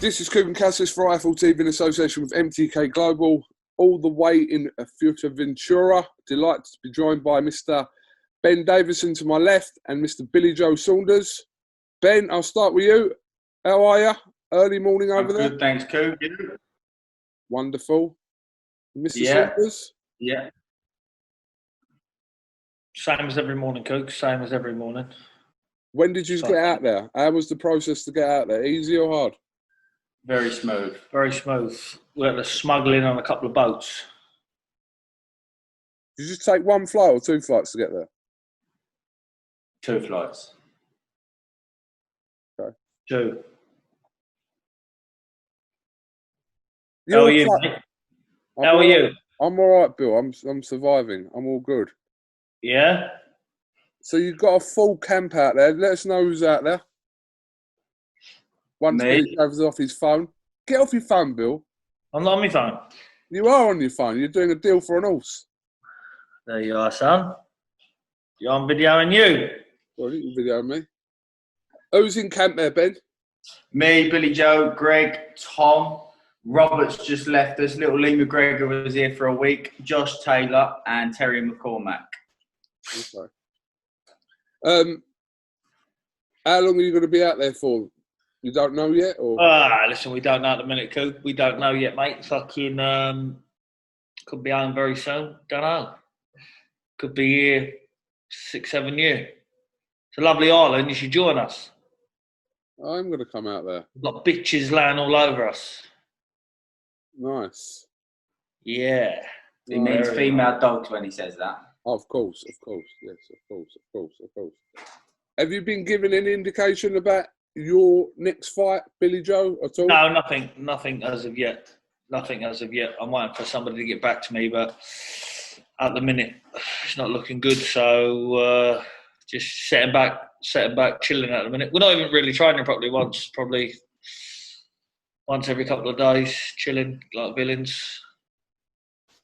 This is KUGAN CASSIUS for Rifle TV in association with MTK Global, all the way in FUERTEVENTURA. Delighted to be joined by Mr. Ben Davison to my left and Mr. Billy Joe Saunders. Ben, I'll start with you. How are you? Early morning over there? Good, thanks, Coog. Wonderful. Mr. Saunders? Yeah. Same as every morning, Coog. Same as every morning. When did you get out there? How was the process to get out there? Easy or hard? Very smooth. Very smooth. We had to smuggle in on a couple of boats. Did you just take one flight or two flights to get there? 2 flights. Okay. 2. How are you, mate? How are you? I'm all right, Bill. I'm surviving. I'm all good. Yeah? So you've got a full camp out there. Let us know who's out there. Once Billy goes off his phone. Get off your phone, Bill. I'm not on my phone. You are on your phone. You're doing a deal for an horse. There you are, son. You're on videoing you. Well, you can video me. Who's in camp there, Ben? Me, Billy Joe, Greg, Tom. Robert's just left us. Little Lee McGregor was here for a week. Josh Taylor and Terry McCormack. Okay. How long are you going to be out there for? You don't know yet, or? Listen, we don't know at the minute, Coog. We don't know yet, mate. Fucking could be home very soon. Don't know. Could be here 6, 7 years. It's a lovely island. You should join us. I'm going to come out there. We've got bitches laying all over us. Nice. Yeah. He means female dogs when he says that. Oh, of course. Yes, of course. Have you been given any indication about your next fight, Billy Joe, at all? No, nothing as of yet. Nothing as of yet. I'm waiting for somebody to get back to me, but at the minute, it's not looking good. So just sitting back, chilling at the minute. We're not even really training properly probably once every couple of days, chilling like villains.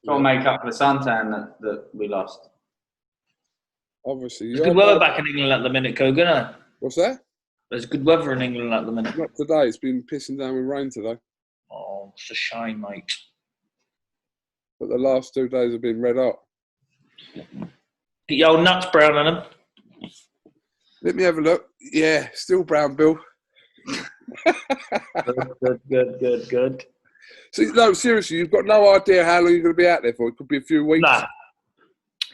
Got to make up for the suntan that we lost. Obviously. There's good weather back in England at the minute, Kogan. What's that? There's good weather in England at the minute. Not today. It's been pissing down with rain today. Oh, it's a shame, mate. But the last 2 days have been red hot. Get your old nuts brown on them. Let me have a look. Yeah, still brown, Bill. Good. So, no, seriously, you've got no idea how long you're going to be out there for. It could be a few weeks. Nah,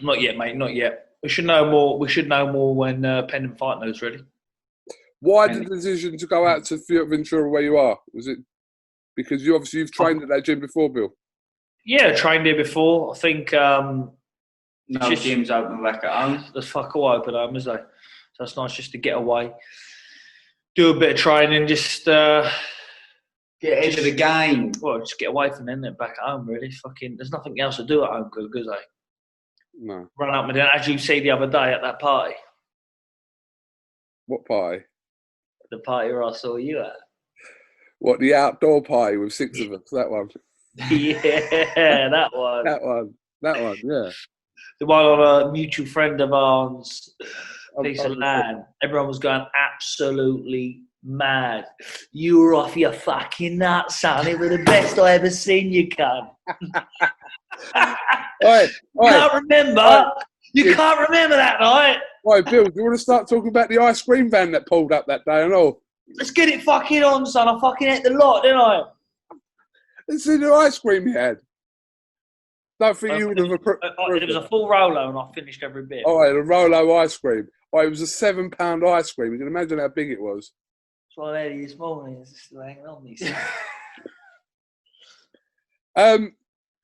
not yet, mate. Not yet. We should know more. We should know more when pending fight news, really. Why the decision to go out to FUERTEVENTURA where you are? Was it because you've trained at that gym before, Bill? Yeah, trained here before. I think no gyms open back at home. There's fuck all open at home, is there? So it's nice just to get away, do a bit of training, just get into the game. Well, just get away from it, back at home, really. Fucking, there's nothing else to do at home, is there? No. Run up and down, as you see the other day at that party. What party? The party where I saw you at. What, the outdoor party with 6 of us? That one? Yeah, that one. That one, yeah. The one on a mutual friend of ours, piece of land. Everyone was going absolutely mad. You were off your fucking nuts, son. It was the best I ever seen you, cunt. Can't remember. You can't remember that night. Right, Bill, do you want to start talking about the ice cream van that pulled up that day and all? Let's get it fucking on, son. I fucking ate the lot, didn't I? Let's see the ice cream you had. Don't think you would have approved. It was a full Rolo and I finished every bit. Oh, right, a Rolo ice cream. Oh, it was a £7 ice cream. You can imagine how big it was. That's what I had this morning. It's still hanging on me.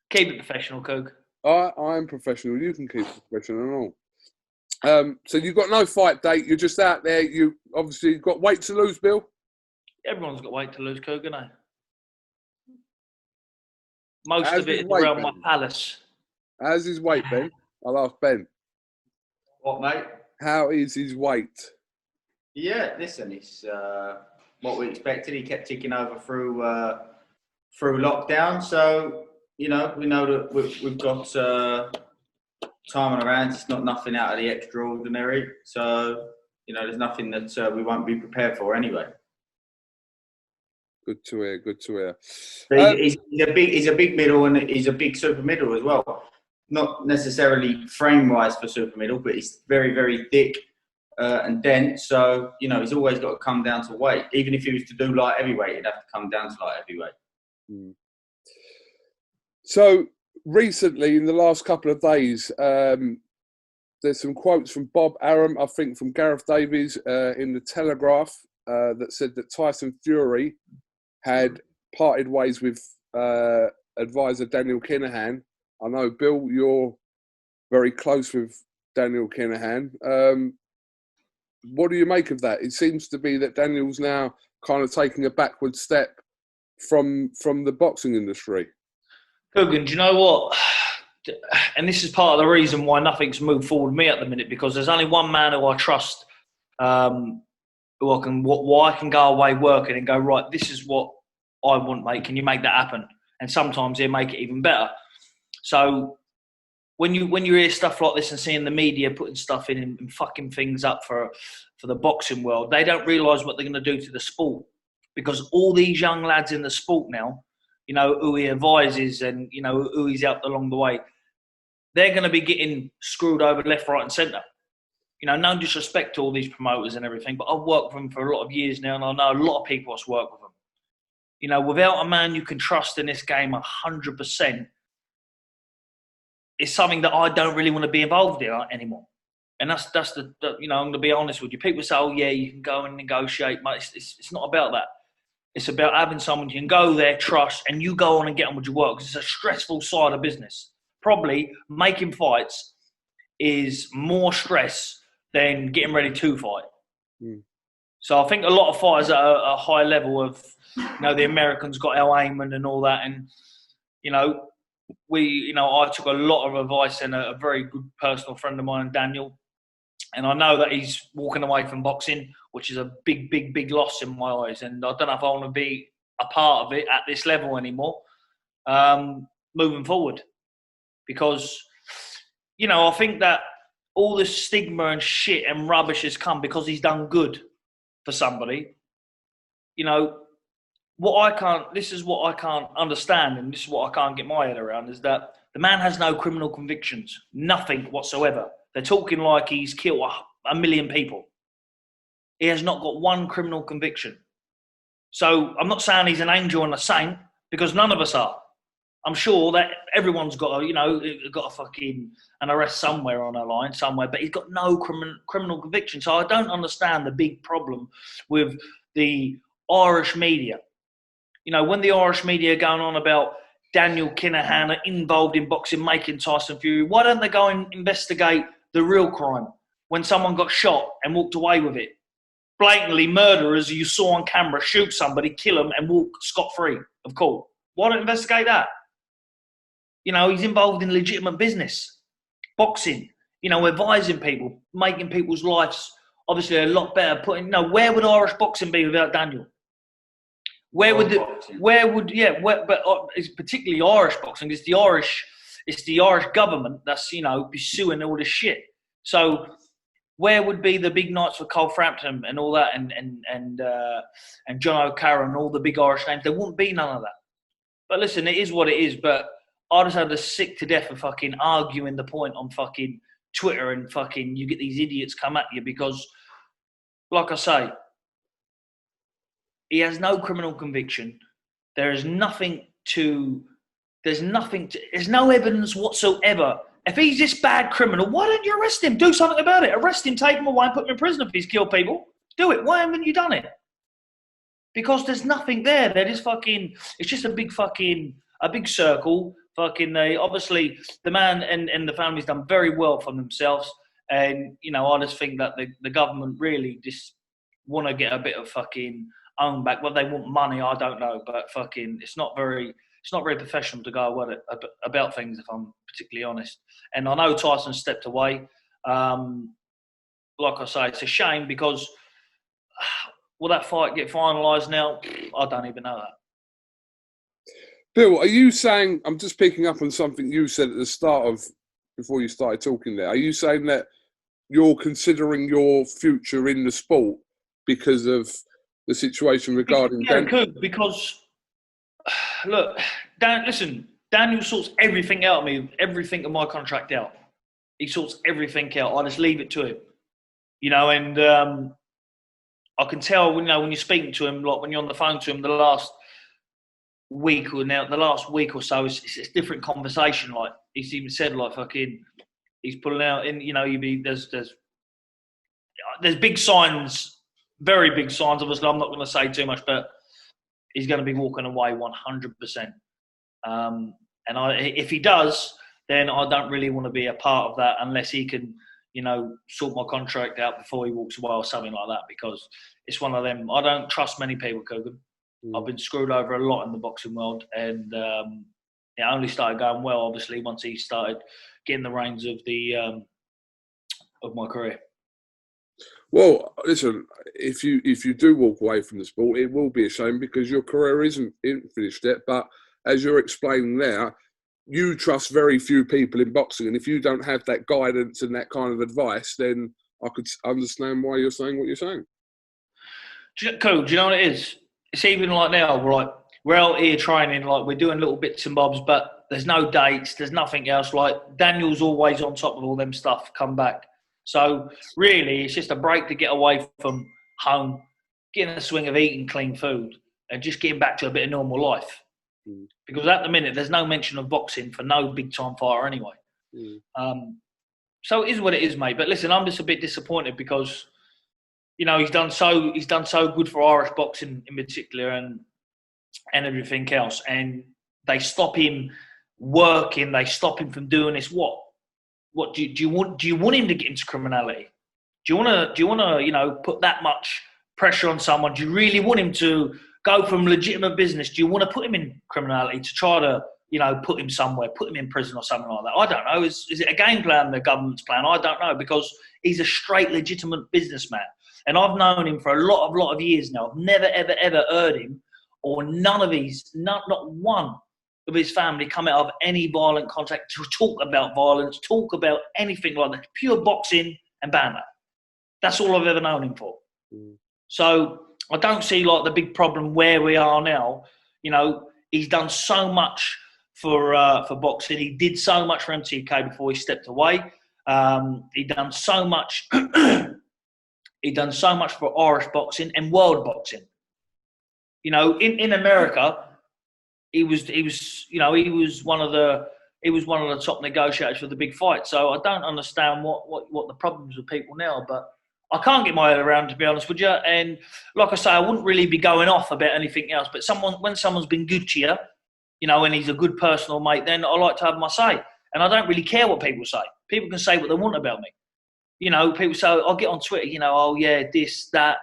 Keep it professional, Coog. I am professional. You can keep it professional and all. So you've got no fight date. You're just out there. You obviously got weight to lose, Bill. Everyone's got weight to lose, Coog, ain't they? Most of it is around my palace. How's his weight, Ben? I'll ask Ben. What, mate? How is his weight? Yeah, listen, it's what we expected. He kept ticking over through lockdown. So, we know that we've got time on our hands. It's not nothing out of the extraordinary. So, there's nothing that we won't be prepared for anyway. Good to hear. Good to hear. So he's a big middle, and he's a big super middle as well. Not necessarily frame wise for super middle, but he's very, very thick and dense. So he's always got to come down to weight. Even if he was to do light heavyweight, he'd have to come down to light heavyweight. So recently, in the last couple of days, there's some quotes from Bob Arum, I think from Gareth Davies in the Telegraph, that said that Tyson Fury had parted ways with advisor Daniel Kinahan. I know, Bill, you're very close with Daniel Kinahan. What do you make of that? It seems to be that Daniel's now kind of taking a backward step from the boxing industry. KUGAN, do you know what? And this is part of the reason why nothing's moved forward with me at the minute, because there's only one man who I trust, who I can go away working and go, right, this is what I want, mate. Can you make that happen? And sometimes he'll make it even better. So when you hear stuff like this and seeing the media putting stuff in and fucking things up for the boxing world, they don't realise what they're going to do to the sport. Because all these young lads in the sport now, who he advises and, who he's helped along the way, they're going to be getting screwed over left, right and centre. No disrespect to all these promoters and everything, but I've worked with them for a lot of years now, and I know a lot of people that's worked with them. Without a man you can trust in this game 100%, it's something that I don't really want to be involved in anymore. And that's the I'm going to be honest with you. People say, oh yeah, you can go and negotiate, but it's not about that. It's about having someone you can go there, trust, and you go on and get on with your work. Because it's a stressful side of business. Probably making fights is more stress than getting ready to fight. So I think a lot of fighters at a high level of, the Americans got Al Heyman and all that, and I took a lot of advice and a very good personal friend of mine, Daniel, and I know that he's walking away from boxing, which is a big, big, big loss in my eyes, and I don't know if I want to be a part of it at this level anymore, moving forward, because I think that all this stigma and shit and rubbish has come because he's done good for somebody. This is what I can't understand, and this is what I can't get my head around, is that the man has no criminal convictions, nothing whatsoever. They're talking like he's killed 1 million people. He has not got one criminal conviction. So I'm not saying he's an angel and a saint, because none of us are. I'm sure that everyone's got a fucking an arrest somewhere on a line somewhere, but he's got no criminal conviction. So I don't understand the big problem with the Irish media. When the Irish media are going on about Daniel Kinahan involved in boxing, making Tyson Fury, why don't they go and investigate the real crime when someone got shot and walked away with it? Blatantly murderers you saw on camera shoot somebody, kill them, and walk scot-free of court. Why don't investigate that? He's involved in legitimate business, boxing, advising people, making people's lives obviously a lot better. Where would Irish boxing be without Daniel? But it's particularly Irish boxing. It's the Irish government that's pursuing all this shit. So where would be the big nights for Cole Frampton and all that, and John O'Carroll and all the big Irish names? There wouldn't be none of that. But listen, it is what it is. But I just had to sick to death of fucking arguing the point on fucking Twitter, and fucking you get these idiots come at you because, like I say, he has no criminal conviction. There's no evidence whatsoever. If he's this bad criminal, why don't you arrest him? Do something about it. Arrest him, take him away and put him in prison if he's killed people. Do it. Why haven't you done it? Because there's nothing there. They're just fucking, it's just a big circle. Obviously the man and the family's done very well for themselves. And, I just think that the government really just want to get a bit of fucking own back. Well, they want money, I don't know, but fucking it's not very professional to go about things, if I'm particularly honest. And I know Tyson stepped away. Like I say, it's a shame because will that fight get finalised now? I don't even know that. Bill, are you saying, I'm just picking up on something you said at the start before you started talking there, are you saying that you're considering your future in the sport because of the situation regarding Yeah, it could, because look, listen, Daniel sorts everything out of me, everything of my contract out. He sorts everything out. I just leave it to him, and I can tell, when you're speaking to him, like when you're on the phone to him, the last week or so, it's a different conversation. Like he's even said, like fucking, he's pulling out, and there's big signs, very big signs. Obviously, I'm not going to say too much, but he's going to be walking away 100%. If he does, then I don't really want to be a part of that unless he can, sort my contract out before he walks away or something like that, because it's one of them. I don't trust many people, Kugan. I've been screwed over a lot in the boxing world, and it only started going well, obviously, once he started getting the reins of of my career. Well, listen, if you do walk away from the sport, it will be a shame because your career isn't finished yet. But as you're explaining there, you trust very few people in boxing, and if you don't have that guidance and that kind of advice, then I could understand why you're saying what you're saying. Cool. Do you know what it is? It's even like now, we're out here training, like we're doing little bits and bobs, but there's no dates, there's nothing else. Like Daniel's always on top of all them stuff, come back. So really, it's just a break to get away from home, get in the swing of eating clean food, and just getting back to a bit of normal life. Because at the minute, there's no mention of boxing for no big-time fighter anyway. So it is what it is, mate. But listen, I'm just a bit disappointed because, he's done so good for Irish boxing in particular and everything else. And they stop him working. They stop him from doing this. What do you want him to get into criminality? Do you want to put that much pressure on someone? Do you really want him to go from legitimate business? Do you want to put him in criminality to try to put him somewhere, put him in prison or something like that? I don't know. Is it a game plan, the government's plan? I don't know, because he's a straight legitimate businessman, and I've known him for a lot of years now. I've never ever heard him or not one of his family come out of any violent contact to talk about violence, talk about anything like that. Pure boxing and banter. That's all I've ever known him for. So I don't see like the big problem where we are now. He's done so much for boxing. He did so much for MTK before he stepped away. He done so much. He done so much for Irish boxing and world boxing. In America, he was one of the top negotiators for the big fight. So I don't understand what the problems with people now, but I can't get my head around, to be honest with you. And like I say, I wouldn't really be going off about anything else. But when someone's been good to you, and he's a good personal mate, then I like to have my say. And I don't really care what people say. People can say what they want about me. People say, I'll get on Twitter, oh yeah, this, that,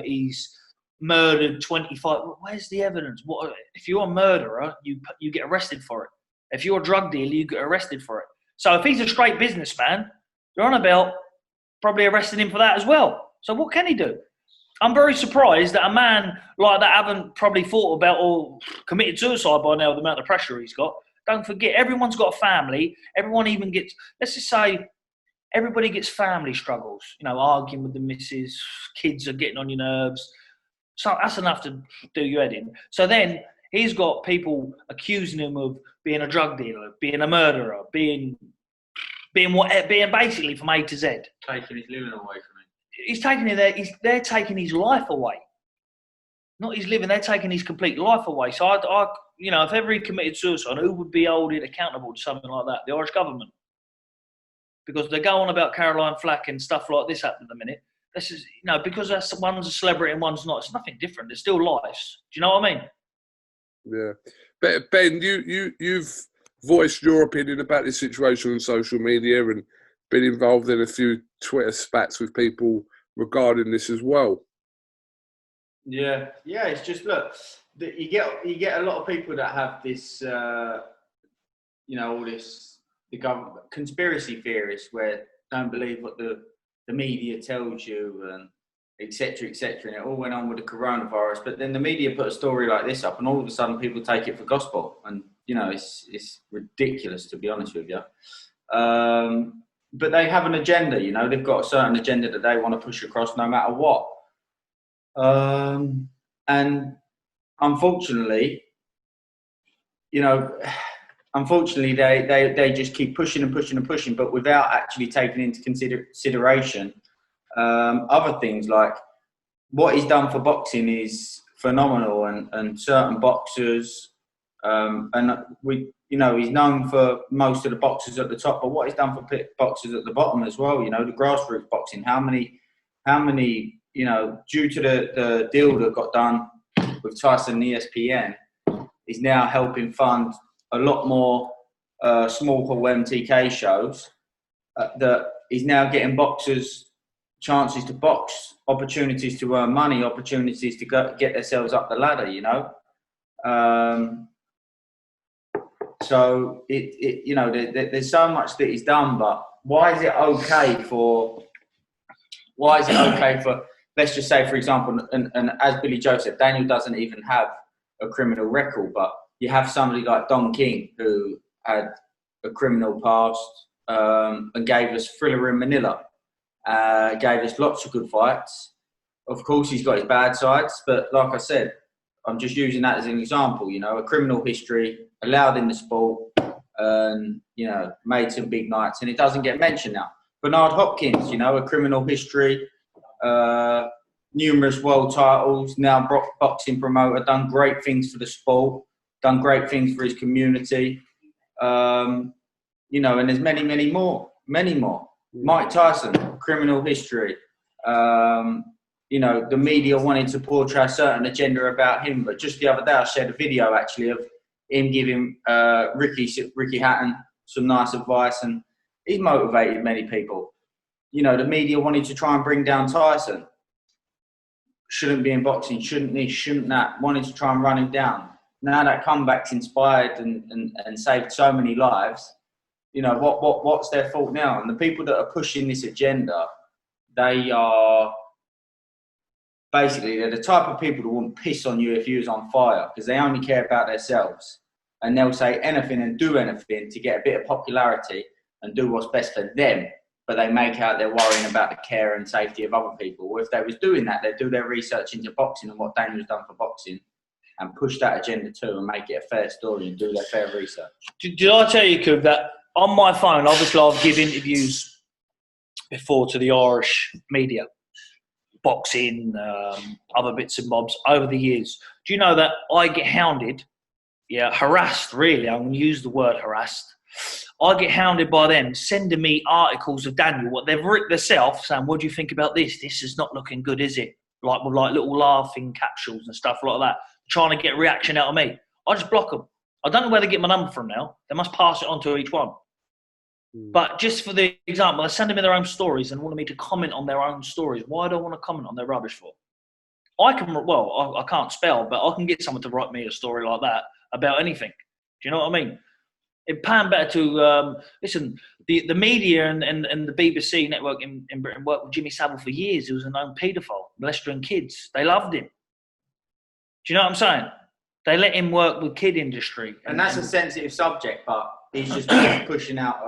he's murdered 25. Well, where's the evidence? What if you're a murderer? You get arrested for it. If you're a drug dealer, you get arrested for it. So if he's a straight businessman, they're on about probably arresting him for that as well. So what can he do? I'm very surprised that a man like that haven't probably thought about or committed suicide by now with the amount of pressure he's got. Don't forget, everyone's got a family. Everyone even gets, let's just say, everybody gets family struggles. Arguing with the missus, kids are getting on your nerves. So that's enough to do your head in. So then he's got people accusing him of being a drug dealer, being a murderer, being basically from A to Z. Taking his living away from him. He's taking it there. They're taking his life away. Not his living. They're taking his complete life away. So I if ever he committed suicide, who would be held accountable to something like that? The Irish government, because they go on about Caroline Flack and stuff like this happening at the minute. This is because one's a celebrity and one's not. It's nothing different. They're still lives. Do you know what I mean? Yeah, but Ben, you've voiced your opinion about this situation on social media and been involved in a few Twitter spats with people regarding this as well. Yeah. It's just look, you get a lot of people that have this, all this the government conspiracy theorists where don't believe what the media tells you and etc. And it all went on with the coronavirus. But then the media put a story like this up, and all of a sudden people take it for gospel, and it's ridiculous, to be honest with you. But they have an agenda, they've got a certain agenda that they want to push across no matter what. And unfortunately, they just keep pushing and pushing and pushing, but without actually taking into consideration other things. Like, what he's done for boxing is phenomenal, and certain boxers, and he's known for most of the boxers at the top, but what he's done for boxers at the bottom as well, the grassroots boxing, how many, due to the deal that got done with Tyson and ESPN, is now helping fund a lot more small MTK shows that is now getting boxers chances to box, opportunities to earn money, opportunities to get themselves up the ladder, So there's so much that he's done, but why is it okay for, let's just say, for example, and as Billy Joe said, Daniel doesn't even have a criminal record, but you have somebody like Don King who had a criminal past and gave us Thriller in Manila, gave us lots of good fights. Of course, he's got his bad sides, but like I said, I'm just using that as an example. A criminal history, allowed in the sport, and made some big nights, and it doesn't get mentioned now. Bernard Hopkins, a criminal history, numerous world titles, now boxing promoter, done great things for the sport, done great things for his community, and there's many, many more. Mike Tyson, criminal history. The media wanted to portray a certain agenda about him, but just the other day I shared a video actually of him giving Ricky Hatton some nice advice, and he motivated many people. The media wanted to try and bring down Tyson. Shouldn't be in boxing, shouldn't this, shouldn't that, wanted to try and run him down. Now that comeback's inspired and saved so many lives, what's their fault now? And the people that are pushing this agenda, they're the type of people that wouldn't piss on you if you was on fire, because they only care about themselves. And they'll say anything and do anything to get a bit of popularity and do what's best for them. But they make out they're worrying about the care and safety of other people. Well, if they was doing that, they'd do their research into boxing and what Daniel's done for boxing and push that agenda too and make it a fair story and do their fair research. Did I tell you, Kug, that on my phone, obviously I've given interviews before to the Irish media, boxing, other bits and bobs over the years. Do you know that I get hounded, harassed really, I'm going to use the word harassed. I get hounded by them, sending me articles of Daniel, what they've written themselves, saying, what do you think about this? This is not looking good, is it? Like with little laughing capsules and stuff like that, trying to get a reaction out of me. I just block them. I don't know where they get my number from now. They must pass it on to each one. But just for the example, they send me their own stories and wanted me to comment on their own stories. Why do I want to comment on their rubbish for? I can't spell, but I can get someone to write me a story like that about anything. Do you know what I mean? It'd pay better to listen. The media and the BBC network in Britain worked with Jimmy Savile for years. He was a known paedophile, molesting kids. They loved him. Do you know what I'm saying? They let him work with kid industry, and that's a sensitive subject. But he's just pushing out,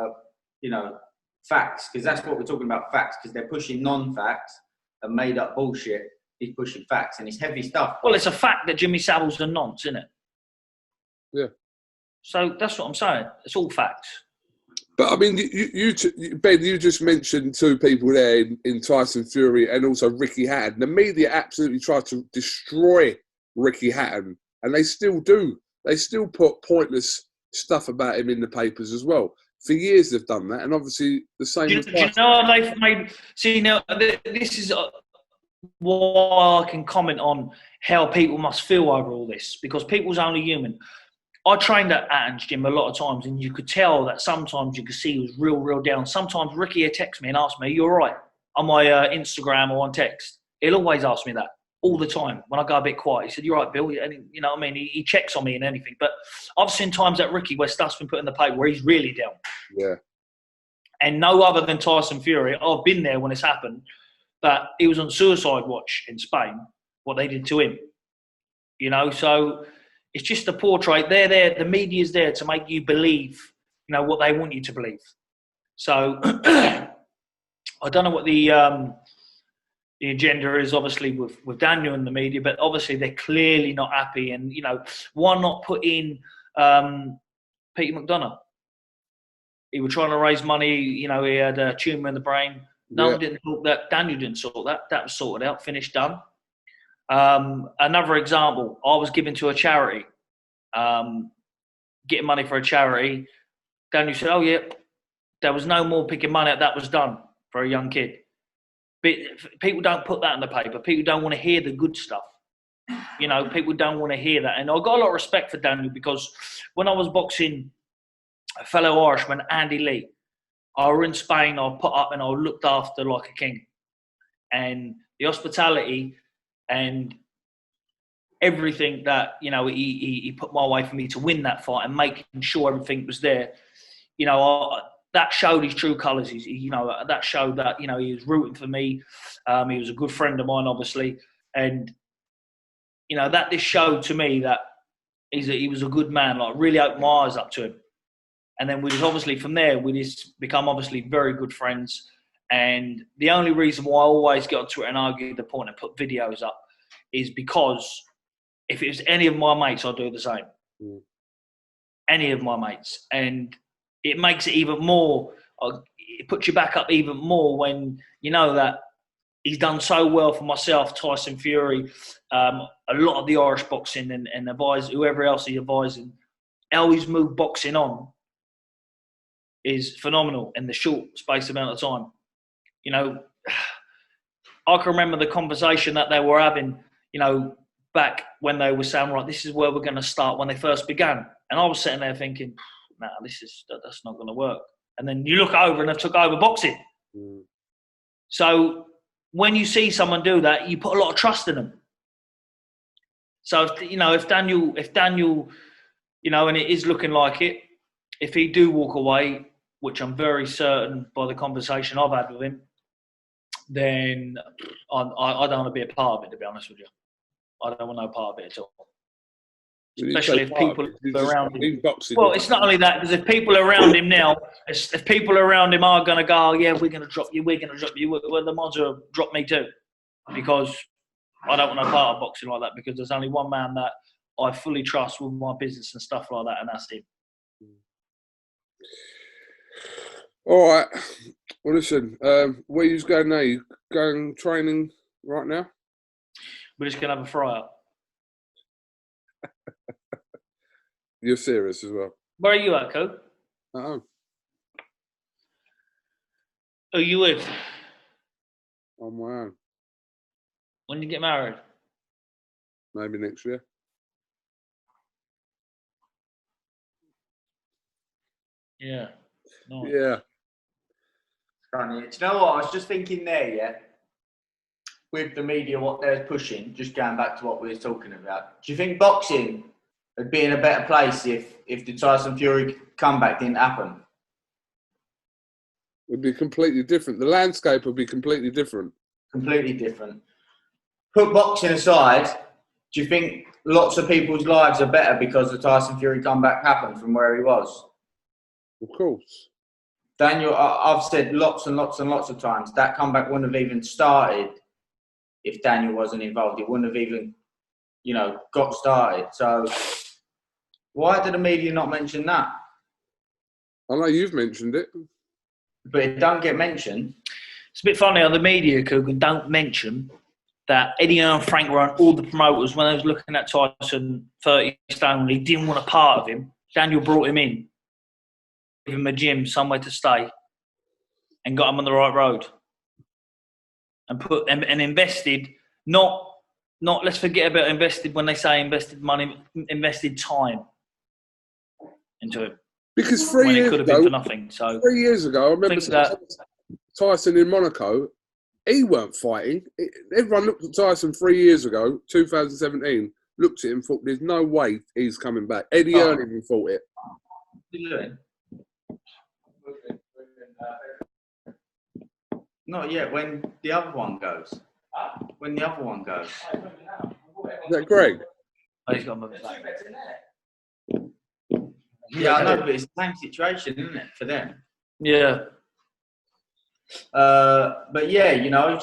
facts, because that's what we're talking about. Facts, because they're pushing non-facts and made up bullshit. He's pushing facts, and it's heavy stuff. Well, it's a fact that Jimmy Savile's a nonce, isn't it? Yeah. So that's what I'm saying. It's all facts. But I mean, Ben, you just mentioned two people there in Tyson Fury and also Ricky Hatton. The media absolutely tried to destroy Ricky Hatton, and they still do. They still put pointless stuff about him in the papers as well. For years they've done that, and obviously the same. Do you know how they've made? See, now this is why I can comment on how people must feel over all this, because people's only human. I trained at Atten's gym a lot of times, and you could tell that sometimes you could see he was real down. Sometimes Ricky would text me and ask me, "You all right?" on my Instagram or on text. He'll always ask me that all the time when I go a bit quiet. He said, "You're right, Bill." And you know what I mean? He checks on me and anything. But I've seen times at Ricky where stuff's been put in the paper where he's really down. Yeah. And no other than Tyson Fury, I've been there when it's happened, that he was on suicide watch in Spain, what they did to him. So it's just a portrait. They're there. The media's there to make you believe, what they want you to believe. So I don't know what the the agenda is obviously with Daniel and the media, but obviously they're clearly not happy. And, you know, why not put in Peter McDonough? He was trying to raise money. You know, he had a tumour in the brain. No one didn't talk that. Daniel didn't sort that. That was sorted out, finished, done. Another example, I was given to a charity, getting money for a charity. Daniel said, oh, yeah, there was no more picking money up. That was done for a young kid. But people don't put that in the paper. People don't want to hear the good stuff. You know, people don't want to hear that. And I got a lot of respect for Daniel because when I was boxing a fellow Irishman, Andy Lee, I was in Spain, I put up and I looked after like a king. And the hospitality and everything that, you know, he put my way for me to win that fight and making sure everything was there, you know, that showed his true colours. You know, that showed that, you know, he was rooting for me. He was a good friend of mine, obviously. And, you know, that just showed to me that he was a good man, like really opened my eyes up to him. And then we just obviously from there, we just become obviously very good friends. And the only reason why I always get on Twitter and argue the point and put videos up is because if it was any of my mates, I'd do the same. Any of my mates. And it makes it even more, it puts you back up even more when you know that he's done so well for myself, Tyson Fury, a lot of the Irish boxing and advise whoever else he's advising. How he's moved boxing on is phenomenal in the short space amount of time. You know, I can remember the conversation that they were having, you know, back when they were saying, right, this is where we're going to start when they first began. And I was sitting there thinking, nah, that's not going to work. And then you look over and they've took over boxing. So when you see someone do that, you put a lot of trust in them. So, if Daniel, you know, and it is looking like it, if he do walk away, which I'm very certain by the conversation I've had with him, then I don't want to be a part of it, to be honest with you. I don't want no part of it at all. Especially if people around him. Well, it's not only that, because if people around him now, if people around him are going to go, oh, yeah, we're going to drop you, well, the mods will drop me too. Because I don't want no part of boxing like that, because there's only one man that I fully trust with my business and stuff like that, and that's him. All right. Well, listen, where you going now? You going training right now? We're just going to have a fry-up. You're serious as well? Where are you at, Co? At home. Who are you with? On my own. When you get married? Maybe next year. Yeah. Nice. Yeah. Funny. Do you know what? I was just thinking there, yeah, with the media, what they're pushing, just going back to what we were talking about. Do you think boxing would be in a better place if the Tyson Fury comeback didn't happen? It would be completely different. The landscape would be completely different. Completely different. Put boxing aside, do you think lots of people's lives are better because the Tyson Fury comeback happened from where he was? Of course. Daniel, I've said lots and lots and lots of times, that comeback wouldn't have even started if Daniel wasn't involved. It wouldn't have even, you know, got started. So why did the media not mention that? I know you've mentioned it. But it don't get mentioned. It's a bit funny how the media, KUGAN, don't mention that Eddie and Frank were on all the promoters when they was looking at Tyson 30 stone. He didn't want a part of him. Daniel brought him in, gave him a gym, somewhere to stay, and got him on the right road. And invested, not let's forget about invested when they say invested money, invested time into him. Because 3 years it could have ago, been for nothing. So 3 years ago, I remember Tyson in Monaco, he weren't fighting. Everyone looked at Tyson 3 years ago, 2017, looked at him and thought, there's no way he's coming back. Eddie Earl even thought it. Not yet, when the other one goes. When the other one goes. Is that Greg? Oh, he's got my back. Yeah, I know, but it's the same situation, isn't it, for them? Yeah. But yeah, you know,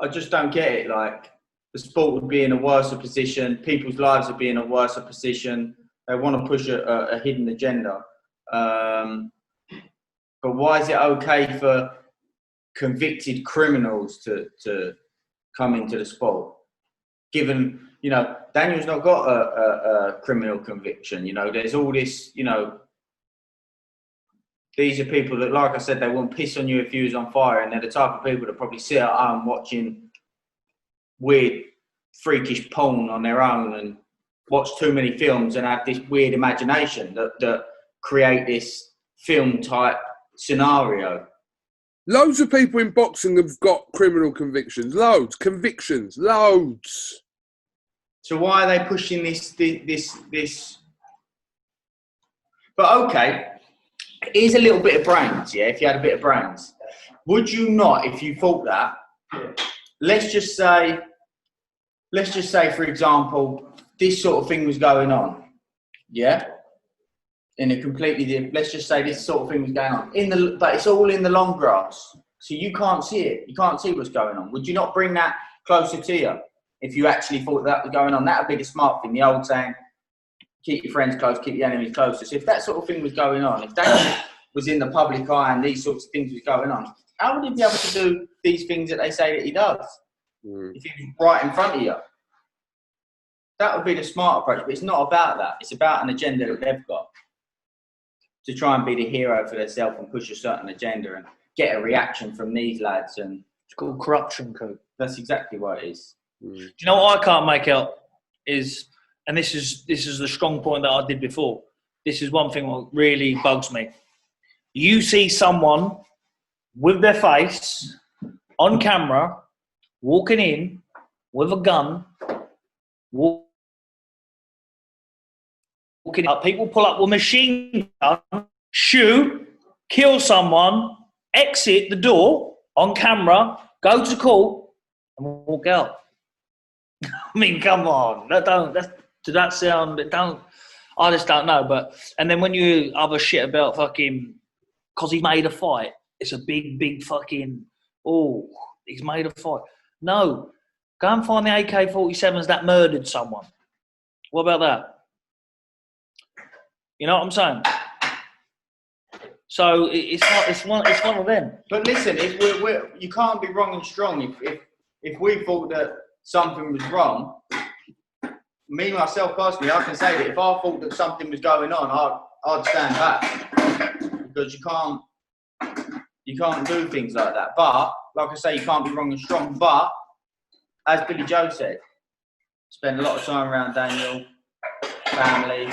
I just don't get it. Like, the sport would be in a worse position. People's lives would be in a worse position. They want to push a hidden agenda. But why is it okay for convicted criminals to come into the sport? Given, you know, Daniel's not got a criminal conviction. You know, there's all this, you know, these are people that, like I said, they won't piss on you if you was on fire, and they're the type of people that probably sit at home watching weird, freakish porn on their own and watch too many films and have this weird imagination that create this film-type scenario. Loads of people in boxing have got criminal convictions. Loads. Convictions. Loads. So why are they pushing this? But okay, here's a little bit of brains, yeah? If you had a bit of brains. Would you not, if you thought that, let's just say, for example, this sort of thing was going on, yeah? In a completely different, let's just say this sort of thing was going on, but it's all in the long grass. So you can't see it. You can't see what's going on. Would you not bring that closer to you if you actually thought that was going on? That would be the smart thing, the old saying, keep your friends close, keep your enemies closer. So if that sort of thing was going on, if that was in the public eye and these sorts of things was going on, how would he be able to do these things that they say that he does? If he was right in front of you? That would be the smart approach, but it's not about that. It's about an agenda that they've got to try and be the hero for themselves and push a certain agenda and get a reaction from these lads. And It's called corruption, Coop. that's exactly what it is. Do you know what I can't make out is, and this is the strong point that I did before. This is one thing that really bugs me. You see someone with their face on camera walking in with a gun, walking up. People pull up with a machine gun, shoot, kill someone, exit the door on camera, go to court, and walk out. I mean, come on. Does that sound? I just don't know. But and then when you other shit about fucking, because he made a fight, it's a big fucking. Oh, he's made a fight. No, go and find the AK-47s that murdered someone. What about that? You know what I'm saying? So it's one of them. But listen, if you can't be wrong and strong. If we thought that something was wrong, me myself personally, I can say that if I thought that something was going on, I'd stand back, because you can't do things like that. But like I say, you can't be wrong and strong. But as Billy Joe said, spend a lot of time around Daniel, family.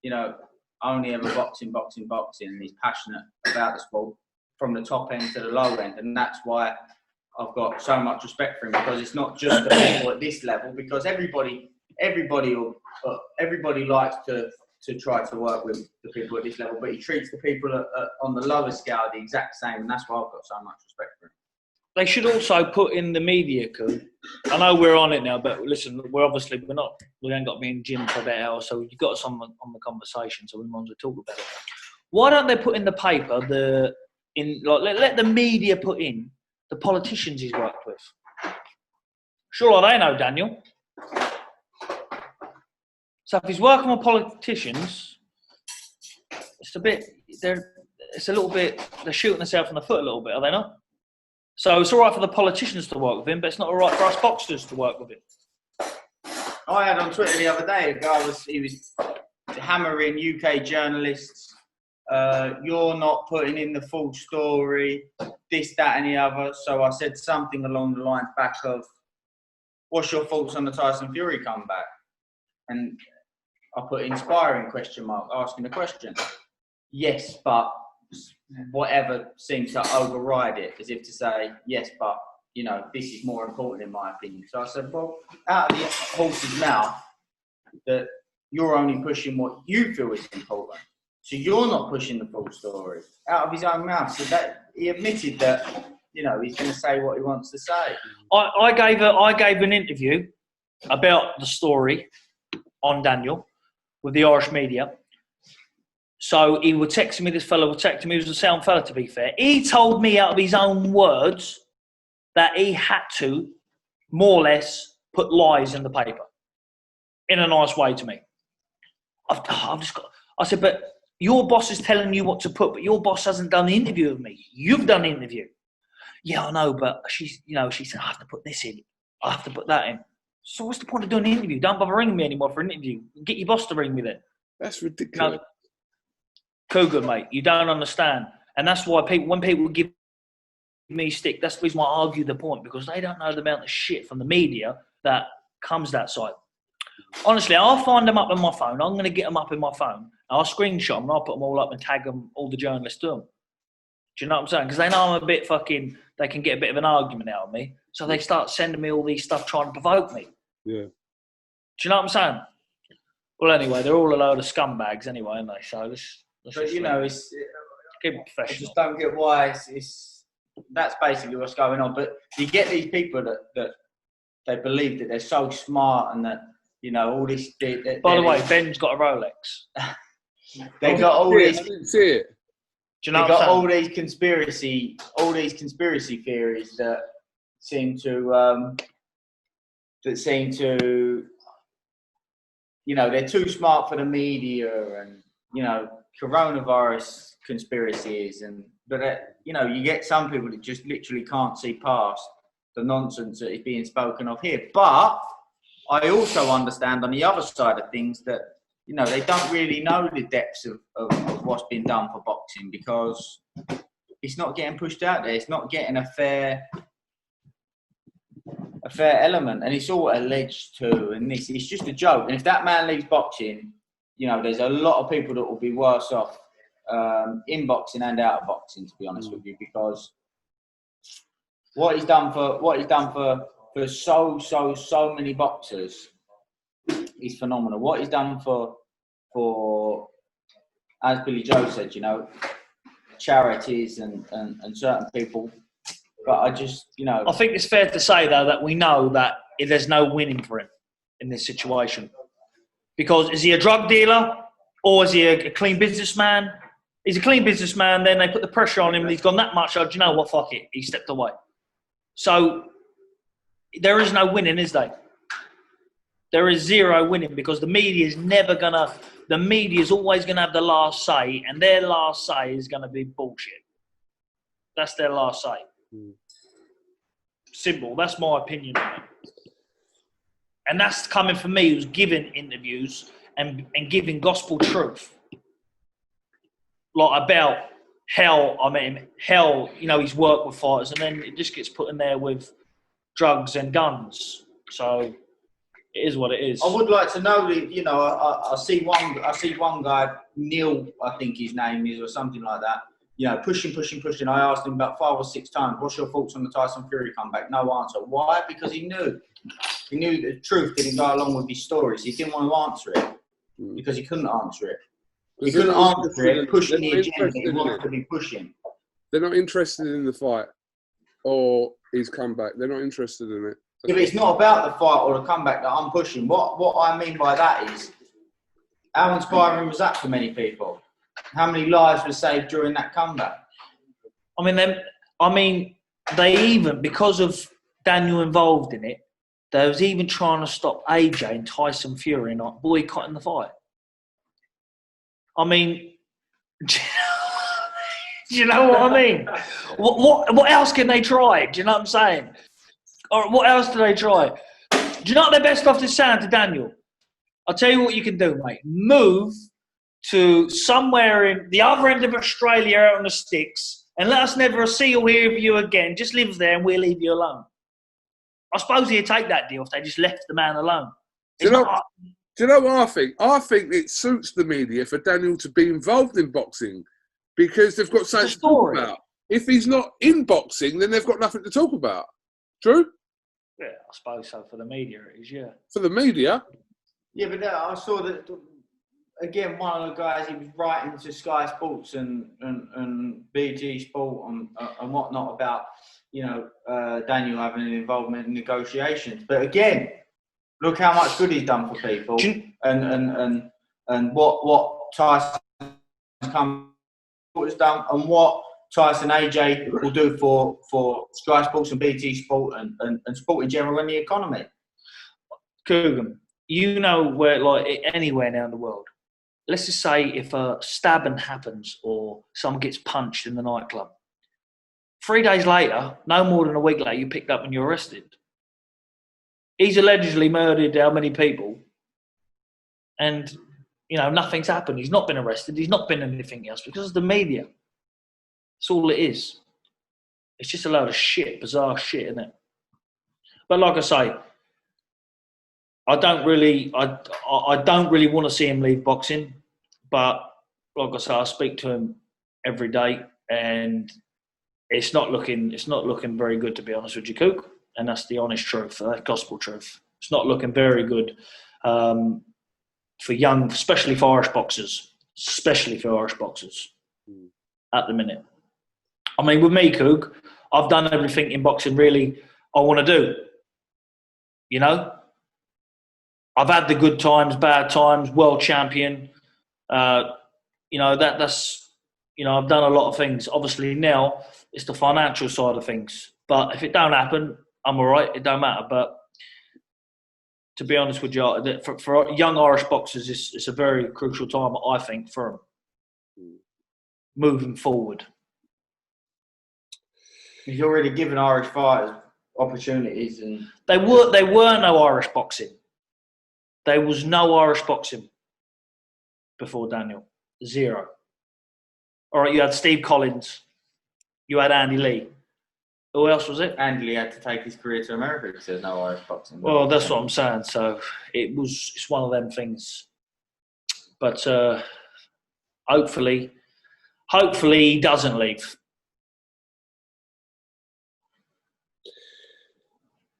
You know, only ever boxing, and he's passionate about the sport from the top end to the low end, and that's why I've got so much respect for him, because it's not just the people at this level, because everybody likes to try to work with the people at this level, but he treats the people on the lower scale the exact same, and that's why I've got so much respect for him. They should also put in the media, Coop. I know we're on it now, but listen, we ain't got to be in gym for about an hour, so you've got someone on the conversation, so we might as well talk about it. Why don't they put in the paper let the media put in the politicians he's worked with? Sure, they know Daniel. So if he's working with politicians, they're shooting themselves in the foot a little bit, are they not? So it's all right for the politicians to work with him, but it's not all right for us boxers to work with him. I had on Twitter the other day, a guy was hammering UK journalists. You're not putting in the full story, this, that, and the other. So I said something along the lines back of, "What's your thoughts on the Tyson Fury comeback?" And I put inspiring ? Asking the question. Yes, but whatever seems to override it, as if to say, yes, but, you know, this is more important in my opinion. So I said, well, out of the horse's mouth, that you're only pushing what you feel is important. So you're not pushing the full story. Out of his own mouth. So that he admitted that, you know, he's going to say what he wants to say. I gave an interview about the story on Daniel with the Irish media. So he was texting me, this fellow was texting me, he was a sound fella, to be fair. He told me out of his own words that he had to, more or less, put lies in the paper in a nice way to me. I've just got. I said, but your boss is telling you what to put, but your boss hasn't done the interview with me. You've done the interview. Yeah, I know, but she said I have to put this in. I have to put that in. So what's the point of doing the interview? Don't bother ringing me anymore for an interview. Get your boss to ring me then. That's ridiculous. You know, Cougar, mate, you don't understand. And that's why when people give me stick, that's the reason why I argue the point, because they don't know the amount of shit from the media that comes that side. Honestly, I'll find them up on my phone. I'm going to get them up in my phone. I'll screenshot them and I'll put them all up and tag them, all the journalists to them. Do you know what I'm saying? Because they know I'm a bit fucking, they can get a bit of an argument out of me. So they start sending me all these stuff trying to provoke me. Yeah. Do you know what I'm saying? Well, anyway, they're all a load of scumbags anyway, aren't they? So let's But you know, it's keep it I professional. just don't get why it's that's basically what's going on. But you get these people that they believe that they're so smart and that, you know, all this. By the way, Ben's got a Rolex. They got all these. I didn't see it. Do you know They what got I'm all saying? these conspiracy theories that seem to, you know, they're too smart for the media, and, you know, coronavirus conspiracies, but you know, you get some people that just literally can't see past the nonsense that is being spoken of here. But I also understand on the other side of things that, you know, they don't really know the depths of what's been done for boxing, because it's not getting pushed out there. It's not getting a fair element, and it's all alleged to, and it's just a joke. And if that man leaves boxing, you know, there's a lot of people that will be worse off in boxing and out of boxing, to be honest with you, because what he's done for so many boxers is phenomenal. What he's done for, as Billy Joe said, you know, charities and certain people. But I just, you know, I think it's fair to say, though, that we know that there's no winning for him in this situation. Because is he a drug dealer or is he a clean businessman? He's a clean businessman, then they put the pressure on him and he's gone that much. Oh, do you know what? Fuck it. He stepped away. So there is no winning, is there? There is zero winning, because the media is always going to have the last say, and their last say is going to be bullshit. That's their last say. Simple. That's my opinion on it. And that's coming from me, who's giving interviews and giving gospel truth. Like about hell, you know, he's worked with fighters, and then it just gets put in there with drugs and guns. So it is what it is. I would like to know, you know, I see one guy, Neil, I think his name is, or something like that, you know, pushing. I asked him about 5 or 6 times, what's your thoughts on the Tyson Fury comeback? No answer. Why? Because he knew the truth didn't go along with his stories. He didn't want to answer it because he couldn't answer it. He couldn't answer it, pushing the agenda he wanted to be pushing. They're not interested in the fight or his comeback. They're not interested in it. Yeah, but it's not about the fight or the comeback that I'm pushing. What I mean by that is, how inspiring was that for many people? How many lives were saved during that comeback? I mean, they even, because of Daniel involved in it, they was even trying to stop AJ and Tyson Fury not boycotting the fight. I mean, do you know what I mean? What else can they try? Do you know what I'm saying? Or what else do they try? Do you know what they're best off to saying to Daniel? I'll tell you what you can do, mate. Move to somewhere in the other end of Australia out on the sticks and let us never see or hear of you again. Just live there and we'll leave you alone. I suppose he'd take that deal if they just left the man alone. Do you know what I think? I think it suits the media for Daniel to be involved in boxing because they've got something to talk about. If he's not in boxing, then they've got nothing to talk about. True? Yeah, I suppose so. For the media, it is, yeah. For the media? Yeah, but I saw that, again, one of the guys, he was writing to Sky Sports and BG Sport and whatnot about, you know, Daniel having an involvement in negotiations. But again, look how much good he's done for people, and what Tyson's come has done, and what Tyson AJ will do for Sky Sports and BT Sport and sport in general and the economy. KUGAN, you know where, like anywhere now in the world, let's just say if a stabbing happens or someone gets punched in the nightclub, 3 days later, no more than a week later, you're picked up and you're arrested. He's allegedly murdered how many people? And, you know, nothing's happened. He's not been arrested. He's not been anything else because of the media. That's all it is. It's just a load of shit, bizarre shit, isn't it? But like I say, I don't really want to see him leave boxing. But like I say, I speak to him every day, and it's not looking very good, to be honest with you, Cook. And that's the honest truth, the gospel truth. It's not looking very good for young, especially for Irish boxers, at the minute. I mean, with me, Cook, I've done everything in boxing really I want to do. You know? I've had the good times, bad times, world champion. You know, that's, you know, I've done a lot of things. Obviously now it's the financial side of things. But if it don't happen, I'm all right. It don't matter. But to be honest with you, for young Irish boxers, it's a very crucial time, I think, for them moving forward. He's already given Irish fighters opportunities, and they were no Irish boxing. There was no Irish boxing before Daniel. Zero. All right, you had Steve Collins. You had Andy Lee. Who else was it? Andy Lee had to take his career to America because there's no Irish boxing. Well, that's what I'm saying. So it's one of them things. But hopefully he doesn't leave.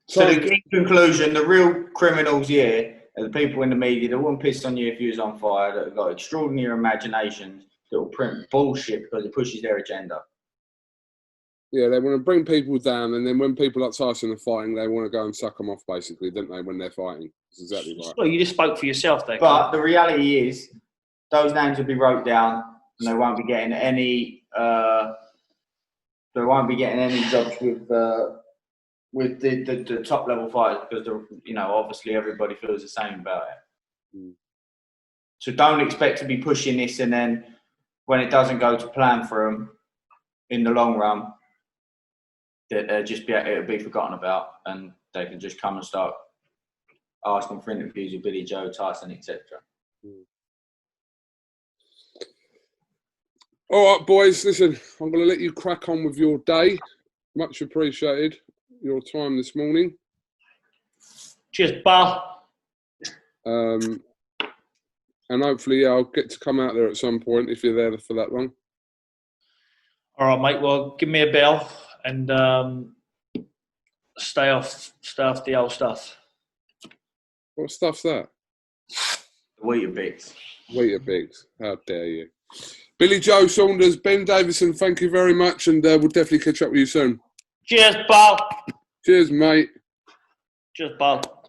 So in conclusion, the real criminals here are the people in the media that wouldn't piss on you if you was on fire, that have got extraordinary imaginations, that will print bullshit because it pushes their agenda. Yeah, they want to bring people down, and then when people like Tyson are fighting, they want to go and suck them off, basically, don't they, when they're fighting? That's exactly right. Well, you just spoke for yourself there. But the reality is, those names will be wrote down, and they won't be getting any. They won't be getting any jobs with the top level fighters because you know, obviously everybody feels the same about it. So don't expect to be pushing this, and then when it doesn't go to plan for them in the long run, that it'll be forgotten about, and they can just come and start asking for interviews with Billy Joe, Tyson, etc. All right, boys, listen, I'm going to let you crack on with your day. Much appreciated your time this morning. Cheers, pal. And hopefully, I'll get to come out there at some point if you're there for that long. All right, mate. Well, give me a bell and stay off the old stuff. What stuff's that? Weetabix. Weetabix. How dare you? Billy Joe Saunders, Ben Davison, thank you very much, and we'll definitely catch up with you soon. Cheers, pal. Cheers, mate. Cheers, pal.